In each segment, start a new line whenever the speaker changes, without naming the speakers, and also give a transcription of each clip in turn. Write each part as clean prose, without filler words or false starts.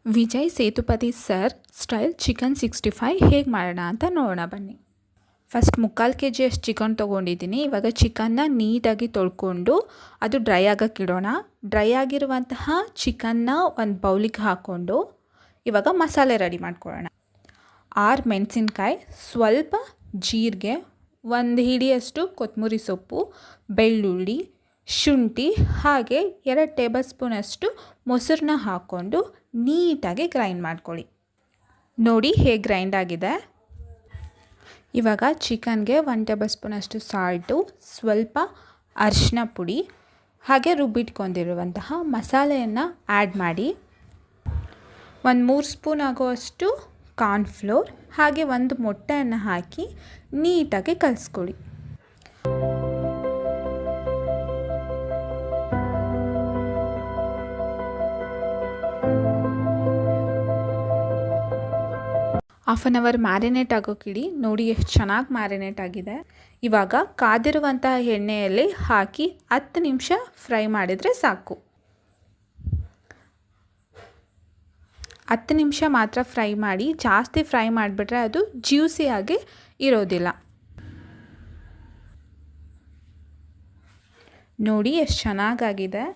Vijay Sethupathi sir style chicken 65 ಹೇಗೆ ಮಾಡೋಣ ಅಂತ ನೋಡೋಣ ಬನ್ನಿ. ಫಸ್ಟ್ 3/4 kg ಅಷ್ಟು ಚಿಕನ್ ತೊಗೊಂಡಿದ್ದೀನಿ. ಇವಾಗ ಚಿಕನ್ನ ನೀಟಾಗಿ ತೊಳ್ಕೊಂಡು ಅದು ಡ್ರೈ ಆಗಕ್ಕೆ ಇಡೋಣ. ಡ್ರೈ ಆಗಿರುವಂತಹ ಚಿಕನ್ನ ಒಂದು ಬೌಲಿಗೆ ಹಾಕ್ಕೊಂಡು ಇವಾಗ ಮಸಾಲೆ ರೆಡಿ ಮಾಡ್ಕೊಳ್ಳೋಣ. 6 ಮೆಣಸಿನ್ಕಾಯಿ, ಸ್ವಲ್ಪ ಜೀರಿಗೆ, 1 ಹಿಡಿಯಷ್ಟು ಕೊತ್ತಂಬರಿ ಸೊಪ್ಪು, ಬೆಳ್ಳುಳ್ಳಿ, ಶುಂಠಿ ಹಾಗೆ 2 ಟೇಬಲ್ ಸ್ಪೂನಷ್ಟು ಮೊಸರನ್ನ ಹಾಕ್ಕೊಂಡು ನೀಟಾಗಿ ಗ್ರೈಂಡ್ ಮಾಡ್ಕೊಳ್ಳಿ. ನೋಡಿ ಹೇಗೆ ಗ್ರೈಂಡ್ ಆಗಿದೆ. ಇವಾಗ ಚಿಕನ್ಗೆ 1 ಟೇಬಲ್ ಸ್ಪೂನಷ್ಟು ಸಾಲ್ಟು, ಸ್ವಲ್ಪ ಅರಿಶಿನ ಪುಡಿ ಹಾಗೆ ರುಬ್ಬಿಟ್ಕೊಂಡಿರುವಂತಹ ಮಸಾಲೆಯನ್ನು ಆ್ಯಡ್ ಮಾಡಿ 3 ಸ್ಪೂನ್ ಆಗುವಷ್ಟು ಕಾರ್ನ್ಫ್ಲೋರ್ ಹಾಗೆ 1 ಮೊಟ್ಟೆಯನ್ನು ಹಾಕಿ ನೀಟಾಗಿ ಕಲಿಸ್ಕೊಳ್ಳಿ. ಹಾಫ್ ಆನ್ ಅವರ್ ಮ್ಯಾರಿನೇಟ್ ಆಗೋಕ್ಕಿಡಿ. ನೋಡಿ ಎಷ್ಟು ಚೆನ್ನಾಗಿ ಮ್ಯಾರಿನೇಟ್ ಆಗಿದೆ. ಇವಾಗ ಕಾದಿರುವಂತಹ ಎಣ್ಣೆಯಲ್ಲಿ ಹಾಕಿ 10 ನಿಮಿಷ ಫ್ರೈ ಮಾಡಿದರೆ ಸಾಕು. 10 ನಿಮಿಷ ಮಾತ್ರ ಫ್ರೈ ಮಾಡಿ, ಜಾಸ್ತಿ ಫ್ರೈ ಮಾಡಿಬಿಟ್ರೆ ಅದು ಜ್ಯೂಸಿಯಾಗಿ ಇರೋದಿಲ್ಲ. ನೋಡಿ ಎಷ್ಟು ಚೆನ್ನಾಗಾಗಿದೆ.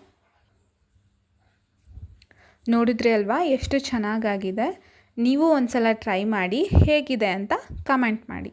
ನೋಡಿದ್ರಿ ಅಲ್ವಾ ಎಷ್ಟು ಚೆನ್ನಾಗಾಗಿದೆ. ನೀವು ಒಂದು ಸಲ ಟ್ರೈ ಮಾಡಿ ಹೇಗಿದೆ ಅಂತ ಕಮೆಂಟ್ ಮಾಡಿ.